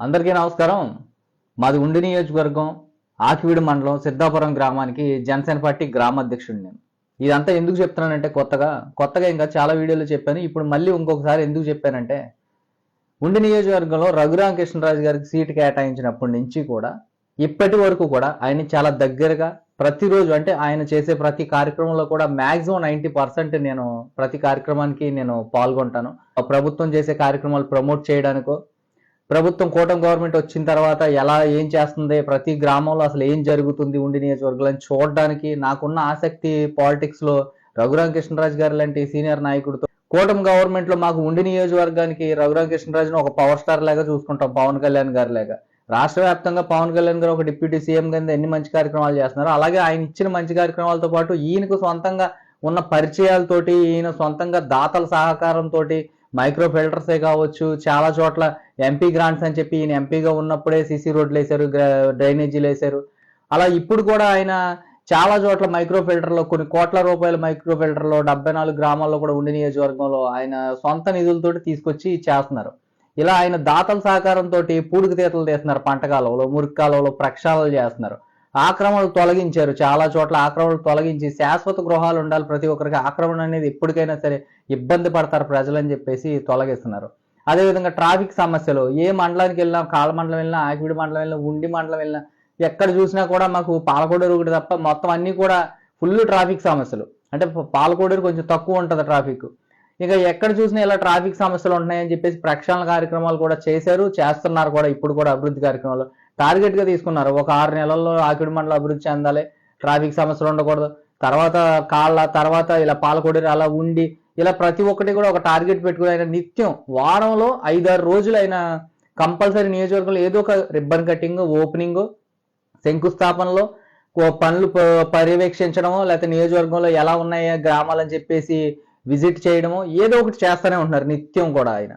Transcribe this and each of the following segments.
అందరికీ నమస్కారం. మాది ఉండి నియోజకవర్గం ఆకివీడు మండలం సిద్ధాపురం గ్రామానికి జనసేన పార్టీ గ్రామ అధ్యక్షుడిని నేను. ఇదంతా ఎందుకు చెప్తున్నానంటే కొత్తగా ఇంకా చాలా వీడియోలు చెప్పాను. ఇప్పుడు మళ్ళీ ఇంకొకసారి ఎందుకు చెప్పానంటే ఉండి నియోజకవర్గంలో రఘురామకృష్ణరాజు గారికి సీటు కేటాయించినప్పటి నుంచి కూడా ఇప్పటి వరకు కూడా ఆయన చాలా దగ్గరగా ప్రతిరోజు అంటే ఆయన చేసే ప్రతి కార్యక్రమంలో కూడా మ్యాక్సిమం 90% నేను ప్రతి కార్యక్రమానికి నేను పాల్గొంటాను. ప్రభుత్వం చేసే కార్యక్రమాలు ప్రమోట్ చేయడానికో, ప్రభుత్వం కూటమి గవర్నమెంట్ వచ్చిన తర్వాత ఎలా ఏం చేస్తుంది, ప్రతి గ్రామంలో అసలు ఏం జరుగుతుంది ఉండి నియోజకవర్గాలను చూడడానికి నాకున్న ఆసక్తి పాలిటిక్స్ లో రఘురామకృష్ణరాజు గారు లాంటి సీనియర్ నాయకుడితో కూటమి గవర్నమెంట్ లో మాకు ఉండి నియోజకవర్గానికి రఘురామకృష్ణరాజును ఒక పవర్ స్టార్ లాగా చూసుకుంటాం, పవన్ కళ్యాణ్ గారి లాగా. రాష్ట్ర వ్యాప్తంగా పవన్ కళ్యాణ్ గారు ఒక డిప్యూటీ సీఎం కింద ఎన్ని మంచి కార్యక్రమాలు చేస్తున్నారు, అలాగే ఆయన ఇచ్చిన మంచి కార్యక్రమాలతో పాటు ఈయనకు సొంతంగా ఉన్న పరిచయాలతోటి, ఈయన సొంతంగా దాతల సహకారంతో మైక్రో ఫిల్టర్సే కావచ్చు, చాలా చోట్ల ఎంపీ గ్రాంట్స్ అని చెప్పి ఈయన ఎంపీగా ఉన్నప్పుడే సీసీ రోడ్లు వేశారు, డ్రైనేజీలు వేశారు. అలా ఇప్పుడు కూడా ఆయన చాలా చోట్ల మైక్రో ఫిల్టర్లో కొన్ని కోట్ల రూపాయల మైక్రో ఫిల్టర్లో 74 గ్రామాల్లో కూడా ఉండి నియోజకవర్గంలో ఆయన సొంత నిధులతోటి తీసుకొచ్చి చేస్తున్నారు. ఇలా ఆయన దాతల సహకారంతో పూడికి తీతలు తీస్తున్నారు, పంట కాలంలో మురికి కాలంలో ప్రక్షాళనలు చేస్తున్నారు, ఆక్రమణలు తొలగించారు, చాలా చోట్ల ఆక్రమణలు తొలగించి శాశ్వత గృహాలు ఉండాలి, ప్రతి ఒక్కరికి ఆక్రమణ అనేది ఎప్పటికైనా సరే ఇబ్బంది పడతారు ప్రజలని చెప్పేసి తొలగిస్తున్నారు. అదేవిధంగా ట్రాఫిక్ సమస్యలు ఏ మండలానికి వెళ్ళినా, కాళ్ళ మండలం వెళ్ళినా, ఆకివీడు మండలం వెళ్ళినా, ఉండి మండలం వెళ్ళినా, ఎక్కడ చూసినా కూడా మాకు పాలకోడేరు ఒకటి తప్ప మొత్తం అన్ని కూడా ఫుల్ ట్రాఫిక్ సమస్యలు. అంటే పాలకోడేరు కొంచెం తక్కువ ఉంటుంది ట్రాఫిక్, ఇక ఎక్కడ చూసినా ఇలా ట్రాఫిక్ సమస్యలు ఉంటున్నాయని చెప్పేసి ప్రక్షాళన కార్యక్రమాలు కూడా చేస్తున్నారు కూడా. ఇప్పుడు కూడా అభివృద్ధి కార్యక్రమాలు టార్గెట్ గా తీసుకున్నారు, ఒక 6 నెలల్లో ఆకివీడు మండలం అభివృద్ధి చెందాలి, ట్రాఫిక్ సమస్యలు ఉండకూడదు, తర్వాత ఇలా పాలకోడేరు అలా ఉండి ఇలా ప్రతి ఒక్కటి కూడా ఒక టార్గెట్ పెట్టుకుని ఆయన నిత్యం వారంలో 5-6 రోజులు ఆయన కంపల్సరీ నియోజకవర్గంలో ఏదో ఒక రిబ్బన్ కటింగ్, ఓపెనింగ్, శంకుస్థాపనలో పనులు పర్యవేక్షించడమో, లేకపోతే నియోజకవర్గంలో ఎలా ఉన్నాయో గ్రామాలని చెప్పేసి విజిట్ చేయడమో ఏదో ఒకటి చేస్తూనే ఉంటున్నారు నిత్యం కూడా ఆయన.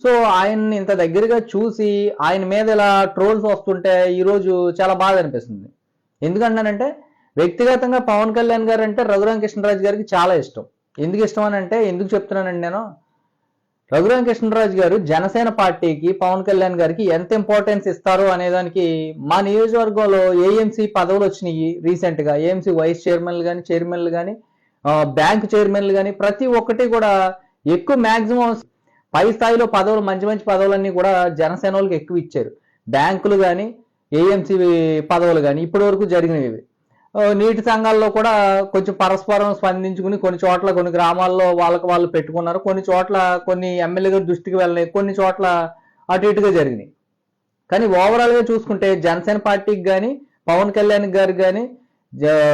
సో ఆయన్ని ఇంత దగ్గరగా చూసి ఆయన మీద ఇలా ట్రోల్స్ వస్తుంటే ఈరోజు చాలా బాధ అనిపిస్తుంది. ఎందుకంటానంటే వ్యక్తిగతంగా పవన్ కళ్యాణ్ గారు అంటే రఘురామకృష్ణరాజు గారికి చాలా ఇష్టం. ఎందుకు ఇష్టం అని అంటే ఎందుకు చెప్తున్నానండి, నేను రఘురామకృష్ణరాజు గారు జనసేన పార్టీకి పవన్ కళ్యాణ్ గారికి ఎంత ఇంపార్టెన్స్ ఇస్తారు అనేదానికి మా నియోజకవర్గంలో ఏఎంసీ పదవులు వచ్చినాయి రీసెంట్ గా. ఏఎంసీ వైస్ చైర్మన్లు కానీ బ్యాంక్ చైర్మన్లు కానీ ప్రతి ఒక్కటి కూడా ఎక్కువ మ్యాక్సిమం పై స్థాయిలో పదవులు, మంచి మంచి పదవులన్నీ కూడా జనసేన వాళ్ళకి ఎక్కువ ఇచ్చారు. బ్యాంకులు కానీ ఏఎంసీ పదవులు కానీ ఇప్పటి వరకు జరిగినవి. నీటి సంఘాల్లో కూడా కొంచెం పరస్పరం స్పందించుకుని కొన్ని చోట్ల కొన్ని గ్రామాల్లో వాళ్ళకి వాళ్ళు పెట్టుకున్నారు, కొన్ని చోట్ల కొన్ని ఎమ్మెల్యే గారి దృష్టికి వెళ్ళినాయి, కొన్ని చోట్ల అటు ఇటుగా జరిగినాయి. కానీ ఓవరాల్ గా చూసుకుంటే జనసేన పార్టీకి కానీ పవన్ కళ్యాణ్ గారికి కానీ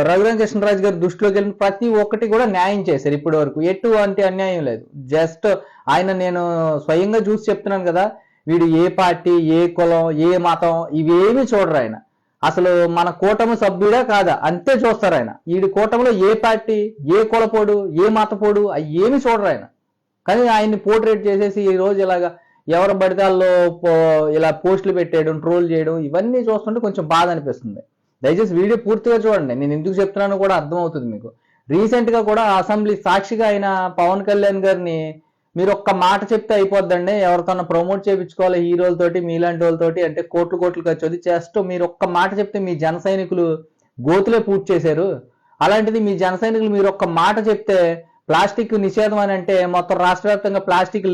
రఘురామకృష్ణరాజు గారి దృష్టిలోకి వెళ్ళిన ప్రతి ఒక్కటి కూడా న్యాయం చేశారు. ఇప్పటి వరకు ఎటువంటి అన్యాయం లేదు. జస్ట్ ఆయన నేను స్వయంగా చూసి చెప్తున్నాను కదా, వీడు ఏ పార్టీ, ఏ కులం, ఏ మతం ఇవేమీ చూడరు ఆయన. అసలు మన కూటమి సభ్యుడా కాదా అంతే చూస్తారు ఆయన. వీడి కూటమిలో ఏ పార్టీ, ఏ కులపోడు, ఏ మతపోడు అవి ఏమి చూడరు ఆయన. కానీ ఆయన్ని పోర్ట్రేట్ చేసేసి ఈ రోజు ఇలాగా ఎవరి బడిదాల్లో ఇలా పోస్టులు పెట్టేయడం, ట్రోల్ చేయడం ఇవన్నీ చూస్తుంటే కొంచెం బాధ అనిపిస్తుంది. దయచేసి వీడియో పూర్తిగా చూడండి, నేను ఎందుకు చెప్తున్నానో కూడా అర్థమవుతుంది మీకు. రీసెంట్ గా కూడా అసెంబ్లీ సాక్షిగా ఆయన పవన్ కళ్యాణ్ గారిని మీరు ఒక్క మాట చెప్తే అయిపోద్దండి, ఎవరికన్నా ప్రమోట్ చేయించుకోవాలి హీరోలతోటి, మీలాంటి వాళ్ళతోటి అంటే కోట్లు ఖర్చు అది జస్ట్ మీరు ఒక్క మాట చెప్తే మీ జన సైనికులు గోతులే పూర్తి చేశారు. అలాంటిది మీ జన సైనికులు మీరు ఒక్క మాట చెప్తే ప్లాస్టిక్ నిషేధం అని అంటే మొత్తం రాష్ట్ర వ్యాప్తంగా ప్లాస్టిక్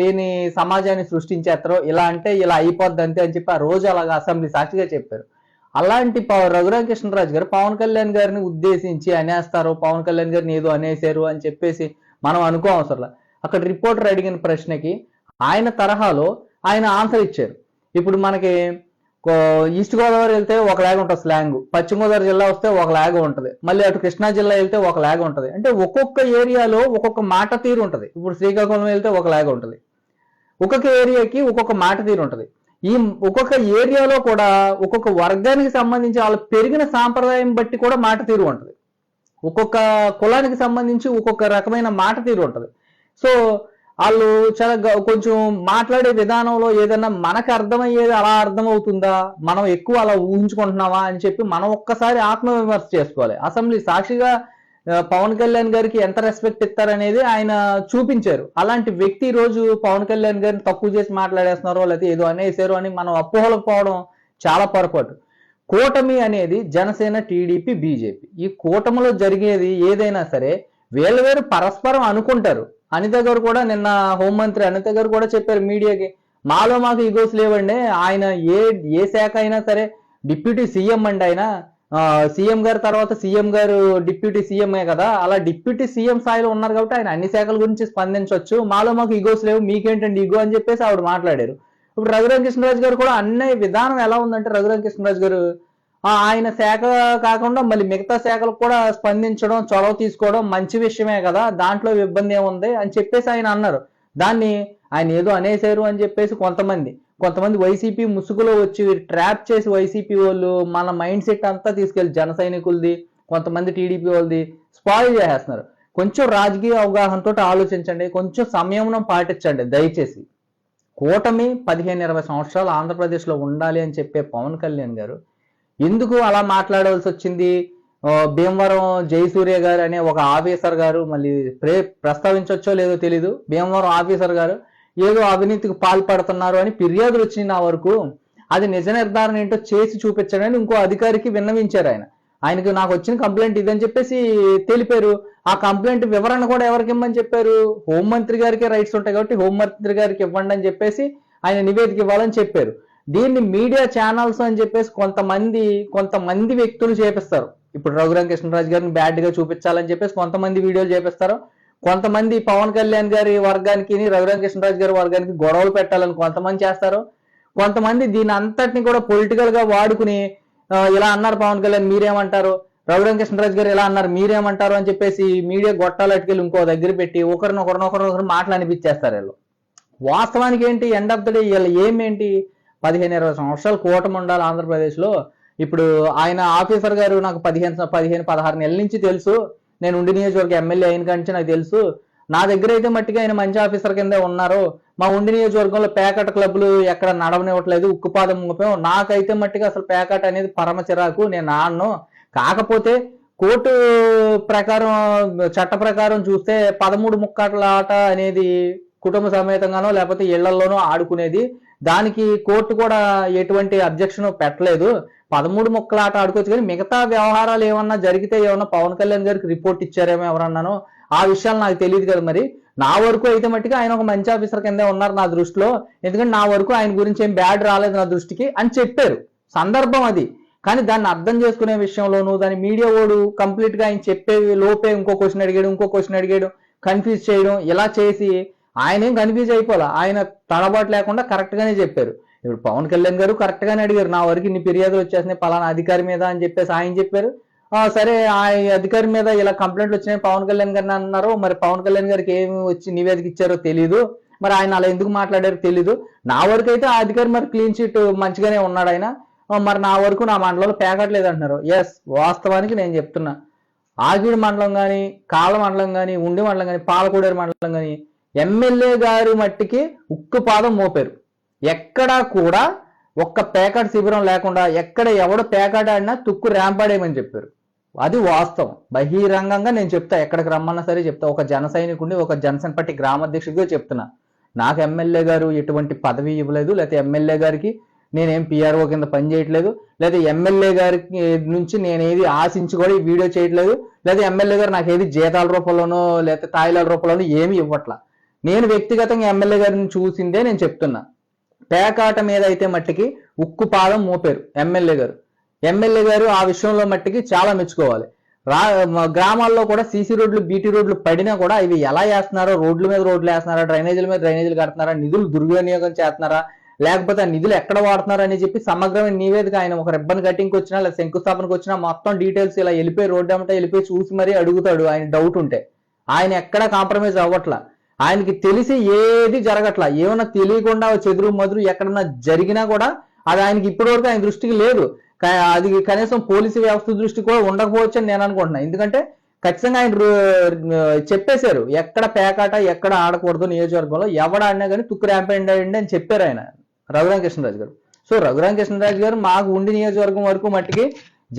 లేని సమాజాన్ని సృష్టించేస్తారు, ఇలా అంటే ఇలా అయిపోద్ది అంతే అని చెప్పి ఆ రోజు అలాగా అసెంబ్లీ సాక్షిగా చెప్పారు. అలాంటి రఘురామకృష్ణరాజు గారు పవన్ కళ్యాణ్ గారిని ఉద్దేశించి అనేస్తారు, పవన్ కళ్యాణ్ గారిని ఏదో అనేశారు అని చెప్పేసి మనం అనుకోవసరం. అక్కడ రిపోర్టర్ అడిగిన ప్రశ్నకి ఆయన తరహాలో ఆయన ఆన్సర్ ఇచ్చారు. ఇప్పుడు మనకి ఈస్ట్ గోదావరి వెళ్తే ఒకలాగా ఉంటుంది స్లాంగ్, పశ్చిమ గోదావరి జిల్లా వస్తే ఒకలాగా ఉంటుంది, మళ్ళీ అటు కృష్ణా జిల్లా వెళ్తే ఒకలాగా ఉంటుంది. అంటే ఒక్కొక్క ఏరియాలో ఒక్కొక్క మాట తీరు ఉంటుంది. ఇప్పుడు శ్రీకాకుళం వెళ్తే ఒకలాగా ఉంటుంది, ఒక్కొక్క ఏరియాకి ఒక్కొక్క మాట తీరు ఉంటుంది. ఈ ఒక్కొక్క ఏరియాలో కూడా ఒక్కొక్క వర్గానికి సంబంధించి వాళ్ళు పెరిగిన సాంప్రదాయం బట్టి కూడా మాట తీరు ఉంటుంది. ఒక్కొక్క కులానికి సంబంధించి ఒక్కొక్క రకమైన మాట తీరు ఉంటుంది. సో వాళ్ళు చాలా కొంచెం మాట్లాడే విధానంలో ఏదైనా మనకు అర్థమయ్యేది అలా అర్థమవుతుందా, మనం ఎక్కువ అలా ఊహించుకుంటున్నావా అని చెప్పి మనం ఒక్కసారి ఆత్మవిమర్శ చేసుకోవాలి. అసెంబ్లీ సాక్షిగా పవన్ కళ్యాణ్ గారికి ఎంత రెస్పెక్ట్ ఇస్తారనేది ఆయన చూపించారు. అలాంటి వ్యక్తి ఈ రోజు పవన్ కళ్యాణ్ గారిని తక్కువ చేసి మాట్లాడేస్తున్నారో లేకపోతే ఏదో అనేసారో అని మనం అపోహలకు పోవడం చాలా పొరపాటు. కూటమి అనేది జనసేన, టీడీపీ, బీజేపీ. ఈ కూటమిలో జరిగేది ఏదైనా సరే వేరు పరస్పరం అనుకుంటారు. అనిత గారు కూడా నిన్న హోంమంత్రి అనిత గారు కూడా చెప్పారు మీడియాకి, మాకు ఈగోస్ లేవండి, ఆయన ఏ శాఖ అయినా సరే డిప్యూటీ సీఎం అండి, ఆయన సీఎం గారు తర్వాత సీఎం గారు డిప్యూటీ సీఎంఏ కదా, అలా డిప్యూటీ సీఎం స్థాయిలో ఉన్నారు కాబట్టి ఆయన అన్ని శాఖల గురించి స్పందించవచ్చు, మాకు ఈగోస్ లేవు, మీకేంటండి ఈగో అని చెప్పేసి ఆవిడ మాట్లాడారు. ఇప్పుడు రఘురామకృష్ణరాజు గారు కూడా అన్న విధానం ఎలా ఉందంటే, రఘురామకృష్ణరాజు గారు ఆయన శాఖ కాకుండా మళ్ళీ మిగతా శాఖలకు కూడా స్పందించడం, చొరవ తీసుకోవడం మంచి విషయమే కదా, దాంట్లో ఇబ్బంది ఏముంది అని చెప్పేసి ఆయన అన్నారు. దాన్ని ఆయన ఏదో అనేసారు అని చెప్పేసి కొంతమంది వైసీపీ ముసుగులో వచ్చి ట్రాప్ చేసి వైసీపీ వాళ్ళు మన మైండ్ సెట్ అంతా తీసుకెళ్లి జన సైనికులది, కొంతమంది టీడీపీ వాళ్ళది స్పాయిల్ చేసేస్తున్నారు. కొంచెం రాజకీయ అవగాహనతో ఆలోచించండి, కొంచెం సంయమనం పాటించండి దయచేసి. కూటమి 15-20 సంవత్సరాలు ఆంధ్రప్రదేశ్లో ఉండాలి అని చెప్పే పవన్ కళ్యాణ్ గారు ఎందుకు అలా మాట్లాడవలసి వచ్చింది? భీమవరం జయసూర్య గారు అనే ఒక ఆఫీసర్ గారు, మళ్ళీ ప్రస్తావించవచ్చో లేదో తెలీదు, భీమవరం ఆఫీసర్ గారు ఏదో అవినీతికి పాల్పడుతున్నారు అని ఫిర్యాదులు వచ్చినాయి నా వరకు, అది నిజ నిర్ధారణ ఏంటో చేసి చూపించడని ఇంకో అధికారికి విన్నవించారు. ఆయనకు నాకు వచ్చిన కంప్లైంట్ ఇదని చెప్పేసి తెలిపారు. ఆ కంప్లైంట్ వివరణ కూడా ఎవరికి ఇవ్వమని చెప్పారు? హోంమంత్రి గారికే రైట్స్ ఉంటాయి కాబట్టి హోంమంత్రి గారికి ఇవ్వండి అని చెప్పేసి ఆయన నివేదిక ఇవ్వాలని చెప్పారు. దీన్ని మీడియా ఛానల్స్ అని చెప్పేసి కొంతమంది వ్యక్తులు చేపిస్తారు. ఇప్పుడు రఘురామకృష్ణరాజు గారిని బ్యాడ్ గా చూపించాలని చెప్పేసి కొంతమంది వీడియోలు చేపిస్తారు. కొంతమంది పవన్ కళ్యాణ్ గారి వర్గానికి, రఘురామకృష్ణరాజు గారి వర్గానికి గొడవలు పెట్టాలని కొంతమంది చేస్తారు. కొంతమంది దీని అంతటిని కూడా పొలిటికల్ గా వాడుకుని ఇలా అన్నారు పవన్ కళ్యాణ్ మీరేమంటారు, రఘురామకృష్ణరాజు గారు ఇలా అన్నారు మీరేమంటారు అని చెప్పేసి మీడియా గొట్టాలు అటుకెళ్ళి ఇంకో దగ్గర పెట్టి ఒకరినొకరు మాటలు అనిపించేస్తారు. వీళ్ళు వాస్తవానికి ఏంటి, ఎండ్ ఆఫ్ ద డే వీళ్ళు ఏమేంటి, 15-20 సంవత్సరాలు కూటమి ఉండాలి ఆంధ్రప్రదేశ్లో. ఇప్పుడు ఆయన ఆఫీసర్ గారు నాకు 15-16 నెలల నుంచి తెలుసు, నేను ఉండి నియోజకవర్గ ఎమ్మెల్యే అయిన కాంచి నాకు తెలుసు, నా దగ్గర అయితే మట్టిగా ఆయన మంచి ఆఫీసర్ కిందే ఉన్నారు, మా ఉండి నియోజకవర్గంలో పేకాట క్లబ్లు ఎక్కడ నడవనివ్వట్లేదు, ఉక్కుపాదం మోపాం, నాకైతే మట్టిగా అసలు పేకాట అనేది పరమ చిరాకు, నేను ఆడను. కాకపోతే కోర్టు ప్రకారం చట్ట ప్రకారం చూస్తే 13 ముక్కాట్ల ఆట అనేది కుటుంబ సమేతంగానో లేకపోతే ఇళ్లలోనో ఆడుకునేది, దానికి కోర్టు కూడా ఎటువంటి అబ్జెక్షన్ పెట్టలేదు, 13 ముక్కల ఆట ఆడుకోవచ్చు. కానీ మిగతా వ్యవహారాలు ఏమన్నా జరిగితే ఏమన్నా పవన్ కళ్యాణ్ గారికి రిపోర్ట్ ఇచ్చారేమో ఎవరన్నానో ఆ విషయాలు నాకు తెలియదు కదా. మరి నా వరకు అయితే మట్టిగా ఆయన ఒక మంచి ఆఫీసర్ కిందే ఉన్నారు నా దృష్టిలో, ఎందుకంటే నా వరకు ఆయన గురించి ఏం బ్యాడ్ రాలేదు నా దృష్టికి అని చెప్పారు. సందర్భం అది. కానీ దాన్ని అర్థం చేసుకునే విషయంలోనూ దాని మీడియా ఓడు కంప్లీట్ గా ఆయన చెప్పే లోపే ఇంకో క్వశ్చన్ అడిగాడు, కన్ఫ్యూజ్ చేయడం, ఇలా చేసి ఆయన ఏం కన్ఫ్యూజ్ అయిపోలే, ఆయన తడబాటు లేకుండా కరెక్ట్ గానే చెప్పారు. ఇప్పుడు పవన్ కళ్యాణ్ గారు కరెక్ట్ గానే అడిగారు, నా వరకు ఇన్ని ఫిర్యాదులు వచ్చేసినాయి పలానా అధికారి మీద అని చెప్పేసి ఆయన చెప్పారు. సరే ఆ అధికారి మీద ఇలా కంప్లైంట్లు వచ్చినాయి పవన్ కళ్యాణ్ గారిని అన్నారు, మరి పవన్ కళ్యాణ్ గారికి ఏమి వచ్చి నివేదిక ఇచ్చారో తెలీదు, మరి ఆయన అలా ఎందుకు మాట్లాడారో తెలీదు. నా వరకు అయితే ఆ అధికారి మరి క్లీన్ చిట్ మంచిగానే ఉన్నాడు ఆయన, మరి నా వరకు నా మండలంలో పేకట్లేదు అంటున్నారు. ఎస్, వాస్తవానికి నేను చెప్తున్నా, ఆగిడి మండలం కానీ, కాళ్ళ మండలం కానీ, ఉండి మండలం కానీ, పాలకోడేరు మండలం కానీ ఎమ్మెల్యే గారి మట్టికి ఉక్కుపాదం మోపారు. ఎక్కడా కూడా ఒక్క పేకాట శిబిరం లేకుండా ఎక్కడ ఎవడు పేకాట ఆడినా తుక్కు ర్యాంపాడేయమని చెప్పారు. అది వాస్తవం, బహిరంగంగా నేను చెప్తా, ఎక్కడికి రమ్మన్నా సరే చెప్తా. ఒక జన సైనికుడిని, ఒక జనసేన పార్టీ గ్రామాధ్యక్షుడిగా చెప్తున్నా, నాకు ఎమ్మెల్యే గారు ఎటువంటి పదవి ఇవ్వలేదు, లేకపోతే ఎమ్మెల్యే గారికి నేనేం పిఆర్ఓ కింద పని చేయట్లేదు, లేదా ఎమ్మెల్యే గారికి నుంచి నేనేది ఆశించి కూడా ఈ వీడియో చేయట్లేదు, లేదా ఎమ్మెల్యే గారు నాకు ఏది జీతాల రూపంలోనో లేకపోతే తాయిలాల రూపంలోనో ఏమి ఇవ్వట్లా. నేను వ్యక్తిగతంగా ఎమ్మెల్యే గారిని చూసిందే నేను చెప్తున్నా. పేకాట మీద అయితే మట్టికి ఉక్కు పాదం మోపారు ఎమ్మెల్యే గారు ఆ విషయంలో మట్టికి చాలా మెచ్చుకోవాలి. గ్రామాల్లో కూడా సీసీ రోడ్లు, బీటీ రోడ్లు పడినా కూడా ఇవి ఎలా వేస్తున్నారో, రోడ్ల మీద రోడ్లు వేస్తున్నారా, డ్రైనేజీల మీద డ్రైనేజీలు కడుతున్నారా, నిధులు దుర్వినియోగం చేస్తున్నారా, లేకపోతే ఆ నిధులు ఎక్కడ వాడుతున్నారు అని చెప్పి సమగ్రమైన నివేదిక ఆయన ఒక రిబ్బన్ కటింగ్కి వచ్చినా లేదా శంకుస్థాపనకు వచ్చినా మొత్తం డీటెయిల్స్ ఇలా వెళ్ళిపోయి రోడ్డు అమ్మట వెళ్ళిపోయి చూసి మరీ అడుగుతాడు. ఆయన డౌట్ ఉంటే ఆయన ఎక్కడ కాంప్రమైజ్ అవ్వట్లా, ఆయనకి తెలిసి ఏది జరగట్లా, ఏమన్నా తెలియకుండా చెదురు మదురు ఎక్కడన్నా జరిగినా కూడా అది ఆయనకి ఇప్పటివరకు ఆయన దృష్టికి లేదు. అది కనీసం పోలీసు వ్యవస్థ దృష్టి కూడా ఉండకపోవచ్చు అని నేను అనుకుంటున్నాను. ఎందుకంటే ఖచ్చితంగా ఆయన చెప్పేశారు ఎక్కడ పేకాట ఎక్కడ ఆడకూడదు, నియోజకవర్గంలో ఎవడ ఆడినా కానీ తుక్కు ర్యాంపండి అని చెప్పారు ఆయన రఘురామకృష్ణరాజు గారు. సో రఘురామకృష్ణరాజు గారు మాకు ఉండి నియోజకవర్గం వరకు మట్టికి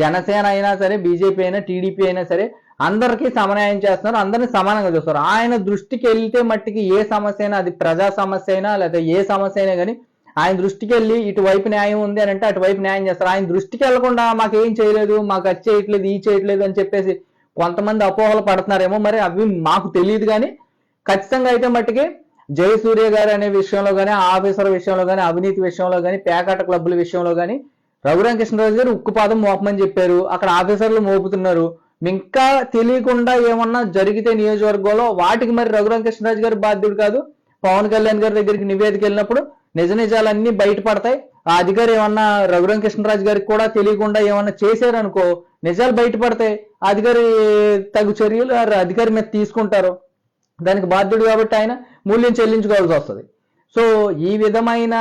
జనసేన అయినా సరే, బీజేపీ అయినా, టీడీపీ అయినా సరే అందరికీ సమన్యాయం చేస్తున్నారు, అందరినీ సమానంగా చూస్తారు. ఆయన దృష్టికి వెళ్తే మట్టికి ఏ సమస్య అయినా, అది ప్రజా సమస్య అయినా లేదా ఏ సమస్య అయినా కానీ ఆయన దృష్టికి వెళ్ళి ఇటువైపు న్యాయం ఉంది అని అంటే అటువైపు న్యాయం చేస్తారు. ఆయన దృష్టికి వెళ్లకుండా మాకేం చేయలేదు, మాకు అది చేయట్లేదు, ఈ చేయట్లేదు అని చెప్పేసి కొంతమంది అపోహలు పడుతున్నారేమో, మరి అవి మాకు తెలియదు. కానీ ఖచ్చితంగా అయితే మట్టికి జయసూర్య గారు అనే విషయంలో కానీ, ఆఫీసర్ విషయంలో కానీ, అవినీతి విషయంలో కానీ, పేకాట క్లబ్ల విషయంలో కానీ రఘురామకృష్ణరాజు గారు ఉక్కుపాదం మోపమని చెప్పారు. అక్కడ ఆఫీసర్లు మోపుతున్నారు. ఇంకా తెలియకుండా ఏమన్నా జరిగితే నియోజకవర్గంలో వాటికి మరి రఘురామకృష్ణరాజు గారు బాధ్యుడు కాదు. పవన్ కళ్యాణ్ గారి దగ్గరికి నివేదిక వెళ్ళినప్పుడు నిజ నిజాలన్నీ బయటపడతాయి. ఆ అధికారి ఏమన్నా రఘురామకృష్ణరాజు గారికి కూడా తెలియకుండా ఏమన్నా చేశారనుకో, నిజాలు బయటపడతాయి. అధికారి తగు చర్యలు అధికారి మీద తీసుకుంటారు. దానికి బాధ్యుడు కాబట్టి ఆయన మూల్యం చెల్లించుకోవాల్సి వస్తుంది. సో ఈ విధమైన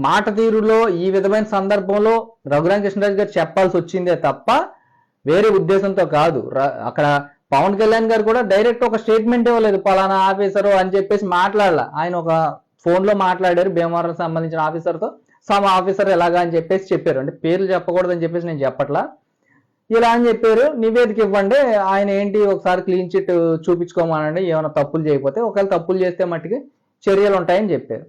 మాట తీరులో, ఈ విధమైన సందర్భంలో రఘురామకృష్ణరాజు గారు చెప్పాల్సి వచ్చిందే తప్ప వేరే ఉద్దేశంతో కాదు. అక్కడ పవన్ కళ్యాణ్ గారు కూడా డైరెక్ట్ ఒక స్టేట్మెంట్ ఇవ్వలేదు, పలానా ఆఫీసరు అని చెప్పేసి మాట్లాడాల. ఆయన ఒక ఫోన్ లో మాట్లాడారు భీమవరం సంబంధించిన ఆఫీసర్తో. సమ్ ఆఫీసర్ ఎలాగా అని చెప్పేసి చెప్పారు. అంటే పేర్లు చెప్పకూడదని చెప్పేసి నేను చెప్పట్లా, ఇలా అని చెప్పారు. నివేదిక ఇవ్వండి, ఆయన ఏంటి ఒకసారి క్లీన్ చిట్ చూపించుకోమనండి, ఏమైనా తప్పులు చేయకపోతే, ఒకవేళ తప్పులు చేస్తే మట్టికి చర్యలు ఉంటాయని చెప్పారు.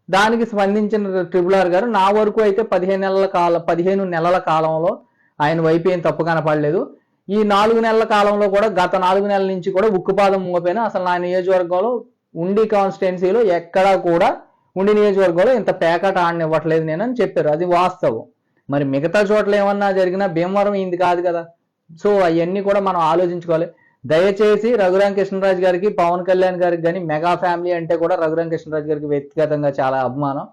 దానికి స్పందించిన ట్రిబుల్ ఆర్ గారు నా వరకు అయితే 15 నెలల కాలంలో ఆయన వైపు ఏం తప్పు కనపడలేదు. ఈ 4 నెలల కాలంలో కూడా, గత 4 నెలల నుంచి కూడా ఉక్కుపాదం మోపైనా అసలు నా నియోజకవర్గంలో ఉండి కాన్స్టిట్యున్సీలో ఎక్కడా కూడా ఉండి నియోజకవర్గంలో ఇంత పేకాట ఆడనివ్వట్లేదు నేను అని చెప్పారు. అది వాస్తవం. మరి మిగతా చోట్ల ఏమన్నా జరిగినా భీమవరం ఇంది కాదు కదా. సో అవన్నీ కూడా మనం ఆలోచించుకోవాలి. దయచేసి రఘురామకృష్ణరాజు గారికి, పవన్ కళ్యాణ్ గారికి కానీ, మెగా ఫ్యామిలీ అంటే కూడా రఘురామకృష్ణరాజు గారికి వ్యక్తిగతంగా చాలా అభిమానం.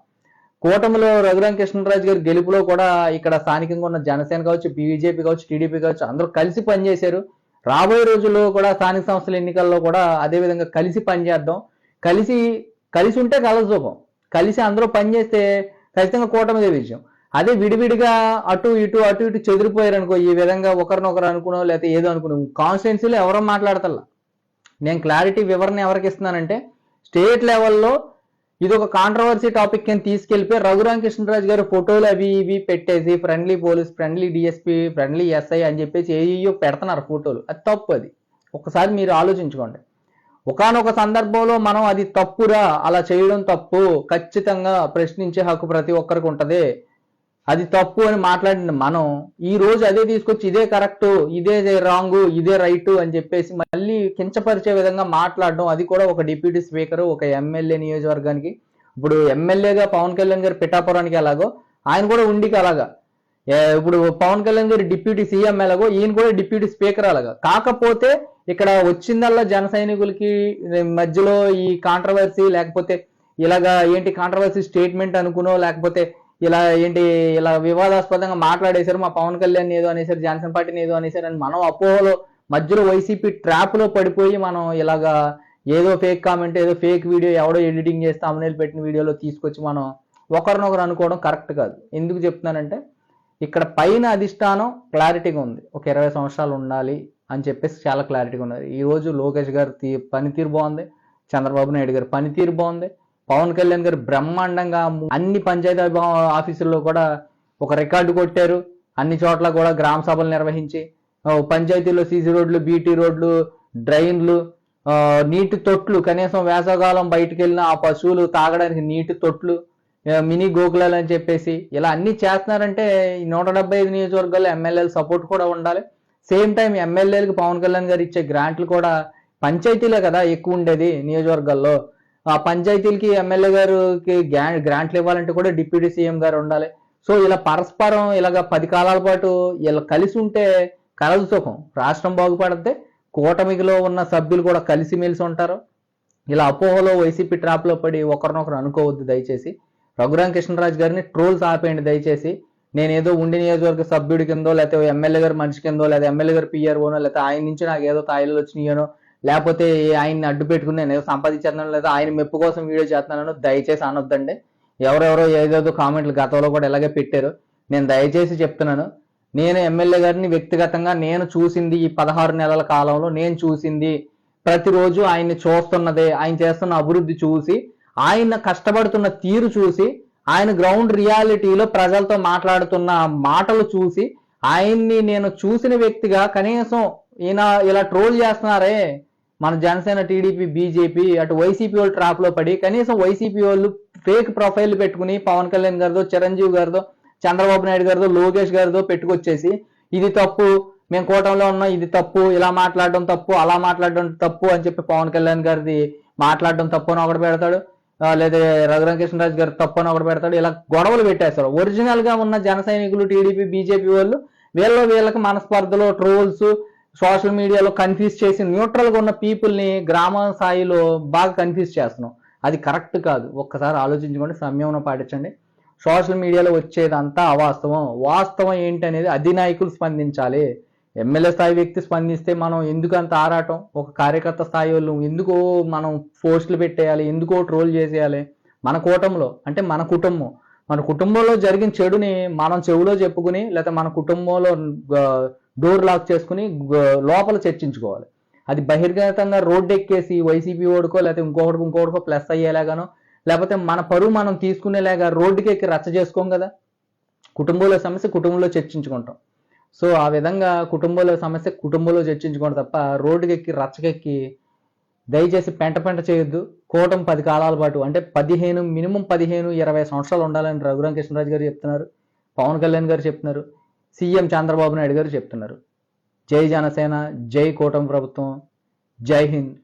కూటమిలో రఘురామకృష్ణరాజు గారి గెలుపులో కూడా ఇక్కడ స్థానికంగా ఉన్న జనసేన కావచ్చు, బీజేపీ కావచ్చు, టీడీపీ కావచ్చు, అందరూ కలిసి పనిచేశారు. రాబోయే రోజుల్లో కూడా స్థానిక సంస్థల ఎన్నికల్లో కూడా అదే విధంగా కలిసి పనిచేద్దాం. కలిసి ఉంటే కలసూపం. కలిసి అందరూ పనిచేస్తే ఖచ్చితంగా కూటమిదే విజయం. అదే విడివిడిగా అటు ఇటు చెదిరిపోయారు అనుకో, ఈ విధంగా ఒకరినొకరు అనుకునో లేకపోతే ఏదో అనుకున్నాం, కాన్స్టిట్యున్సీలో ఎవరో మాట్లాడతల్లా. నేను క్లారిటీ వివరణ ఎవరికి ఇస్తున్నానంటే, స్టేట్ లెవెల్లో ఇది ఒక కాంట్రవర్సీ టాపిక్ కింద తీసుకెళ్లిపోయి రఘురామకృష్ణరాజు గారు ఫోటోలు అవి ఇవి పెట్టేసి friendly police, friendly DSP, friendly SI అని చెప్పేసి ఏయో పెడుతున్నారు ఫోటోలు. అది తప్పు. అది ఒకసారి మీరు ఆలోచించుకోండి. ఒకానొక సందర్భంలో మనం అది తప్పురా, అలా చేయడం తప్పు, ఖచ్చితంగా ప్రశ్నించే హక్కు ప్రతి ఒక్కరికి ఉంటది, అది తప్పు అని మాట్లాడిన మనం ఈ రోజు అదే తీసుకొచ్చి ఇదే కరెక్ట్, ఇదే రాంగ్, ఇదే రైట్ అని చెప్పేసి మళ్ళీ కించపరిచే విధంగా మాట్లాడడం, అది కూడా ఒక డిప్యూటీ స్పీకర్, ఒక ఎమ్మెల్యే నియోజకవర్గానికి. ఇప్పుడు ఎమ్మెల్యేగా పవన్ కళ్యాణ్ గారు పిఠాపురానికి ఎలాగో, ఆయన కూడా ఉండికి అలాగా. ఇప్పుడు పవన్ కళ్యాణ్ గారు డిప్యూటీ సీఎం ఎలాగో, ఈయన కూడా డిప్యూటీ స్పీకర్ అలాగా. కాకపోతే ఇక్కడ వచ్చిందల్లా జన సైనికులకి మధ్యలో ఈ కాంట్రవర్సీ, లేకపోతే ఇలాగా ఏంటి కాంట్రవర్సీ స్టేట్మెంట్ అనుకునో, లేకపోతే ఇలా వివాదాస్పదంగా మాట్లాడేశారు, మా పవన్ కళ్యాణ్ ఏదో అనేసారు, జనసేన పార్టీని ఏదో అనేసారు అని మనం అపోహలో మధ్యలో వైసీపీ ట్రాప్ లో పడిపోయి మనం ఇలాగా ఏదో ఫేక్ కామెంట్, ఏదో ఫేక్ వీడియో ఎవడో ఎడిటింగ్ చేస్తే అమనేలు పెట్టిన వీడియోలో తీసుకొచ్చి మనం ఒకరినొకరు అనుకోవడం కరెక్ట్ కాదు. ఎందుకు చెప్తున్నానంటే, ఇక్కడ పైన అధిష్టానం క్లారిటీగా ఉంది, ఒక 20 సంవత్సరాలు ఉండాలి అని చెప్పేసి చాలా క్లారిటీగా ఉన్నది. ఈ రోజు లోకేష్ గారి పనితీరు బాగుంది, చంద్రబాబు నాయుడు గారి పనితీరు బాగుంది, పవన్ కళ్యాణ్ గారు బ్రహ్మాండంగా అన్ని పంచాయతీ ఆఫీసుల్లో కూడా ఒక రికార్డు కొట్టారు. అన్ని చోట్ల కూడా గ్రామ సభలు నిర్వహించి పంచాయతీలో సీసీ రోడ్లు, బీటీ రోడ్లు, డ్రైన్లు, నీటి తొట్లు, కనీసం వేసవకాలం బయటకు వెళ్ళిన ఆ పశువులు తాగడానికి నీటి తొట్లు, మినీ గోకులాలు అని చెప్పేసి ఇలా అన్ని చేస్తున్నారంటే 175 నియోజకవర్గాల్లో ఎమ్మెల్యేల సపోర్ట్ కూడా ఉండాలి. సేమ్ టైం ఎమ్మెల్యేలకు పవన్ కళ్యాణ్ గారు ఇచ్చే గ్రాంట్లు కూడా, పంచాయతీలే కదా ఎక్కువ ఉండేది నియోజకవర్గాల్లో, ఆ పంచాయతీలకి ఎమ్మెల్యే గారికి గ్రాంట్లు ఇవ్వాలంటే కూడా డిప్యూటీ సీఎం గారు ఉండాలి. సో ఇలా పరస్పరం ఇలాగ 10 కాలాల పాటు ఇలా కలిసి ఉంటే కలదు సుఖం, రాష్ట్రం బాగుపడితే కూటమిలో ఉన్న సభ్యులు కూడా కలిసిమెలిసి ఉంటారు. ఇలా అపోహలో వైసీపీ ట్రాప్ లో పడి ఒకరినొకరు అనుకోవద్దు. దయచేసి రఘురామకృష్ణరాజు గారిని ట్రోల్స్ ఆపేయండి దయచేసి. నేనేదో ఉండి నియోజకవర్గ సభ్యుడి కిందో, లేకపోతే ఎమ్మెల్యే గారు మనిషి కిందో, లేదా ఎమ్మెల్యే గారు పిఆర్ఓనో, లేకపోతే ఆయన నుంచి నాకు ఏదో తాయిలు వచ్చినాయనో, లేకపోతే ఆయన్ని అడ్డు పెట్టుకుని నేను ఏదో సంపాదించేస్తున్నాను, లేదా ఆయన మెప్పు కోసం వీడియో చేస్తున్నాను దయచేసి అనొద్దండి. ఎవరెవరో ఏదేదో కామెంట్లు గతంలో కూడా ఇలాగే పెట్టారు. నేను దయచేసి చెప్తున్నాను, నేను ఎమ్మెల్యే గారిని వ్యక్తిగతంగా నేను చూసింది, ఈ 16 నెలల కాలంలో నేను చూసింది, ప్రతిరోజు ఆయన్ని చూస్తున్నదే, ఆయన చేస్తున్న అభివృద్ధి చూసి, ఆయన కష్టపడుతున్న తీరు చూసి, ఆయన గ్రౌండ్ రియాలిటీలో ప్రజలతో మాట్లాడుతున్న మాటలు చూసి, ఆయన్ని నేను చూసిన వ్యక్తిగా కనీసం ఈయన ఇలా ట్రోల్ చేస్తున్నారే మన జనసేన, టీడీపీ, బీజేపీ, అటు వైసీపీ వాళ్ళు ట్రాప్ లో పడి కనీసం వైసీపీ వాళ్ళు ఫేక్ ప్రొఫైల్ పెట్టుకుని పవన్ కళ్యాణ్ గారిదో, చిరంజీవి గారిదో, చంద్రబాబు నాయుడు గారిదో, లోకేష్ గారిదో పెట్టుకొచ్చేసి ఇది తప్పు, మేము కూటమిలో ఉన్నాం, ఇది తప్పు, ఇలా మాట్లాడడం తప్పు, అలా మాట్లాడడం తప్పు అని చెప్పి పవన్ కళ్యాణ్ గారిది మాట్లాడడం తప్పు అని ఒకటి పెడతాడు, లేదా రఘురామకృష్ణరాజు గారు తప్పు అని ఒకటి పెడతాడు. ఇలా గొడవలు పెట్టేస్తారు. ఒరిజినల్ గా ఉన్న జన సైనికులు, టీడీపీ, బీజేపీ వాళ్ళు వీళ్ళకి మనస్పర్ధలో ట్రోల్స్, సోషల్ మీడియాలో కన్ఫ్యూజ్ చేసి న్యూట్రల్ గా ఉన్న పీపుల్ ని గ్రామ స్థాయిలో బాగా కన్ఫ్యూజ్ చేస్తున్నాం. అది కరెక్ట్ కాదు. ఒక్కసారి ఆలోచించుకోండి, సంయమనం పాటించండి. సోషల్ మీడియాలో వచ్చేదంతా అవాస్తవం. వాస్తవం ఏంటనేది అధినాయకులు స్పందించాలి. ఎమ్మెల్యే స్థాయి వ్యక్తి స్పందిస్తే మనం ఎందుకు అంత ఆరాటం? ఒక కార్యకర్త స్థాయి వాళ్ళు ఎందుకో మనం పోస్టులు పెట్టేయాలి, ఎందుకో ట్రోల్ చేసేయాలి? మన కూటంలో అంటే మన కుటుంబంలో జరిగిన చెడుని మనం చెవులో చెప్పుకుని, లేకపోతే మన కుటుంబంలో డోర్ లాక్ చేసుకుని లోపల చర్చించుకోవాలి. అది బహిర్గతంగా రోడ్డు ఎక్కేసి వైసీపీ ఓడుకో లేకపోతే ఇంకోటికో ప్లస్ అయ్యేలాగానో, లేకపోతే మన పరువు మనం తీసుకునేలాగా రోడ్డుకి ఎక్కి రచ్చ చేసుకోం కదా. కుటుంబంలో సమస్య కుటుంబంలో చర్చించుకుంటాం. సో ఆ విధంగా కుటుంబంలో సమస్య కుటుంబంలో చర్చించుకోండి తప్ప రోడ్డుకి ఎక్కి రచ్చకెక్కి దయచేసి పెంట చేయొద్దు. కూటమి 10 కాలాల పాటు అంటే మినిమం 15-20 సంవత్సరాలు ఉండాలని రఘురామకృష్ణరాజు గారు చెప్తున్నారు, పవన్ కళ్యాణ్ గారు చెప్తున్నారు, సీఎం చంద్రబాబు నాయుడు గారు చెప్తున్నారు. జై జనసేన, జై కూటమి ప్రభుత్వం, జై హింద్.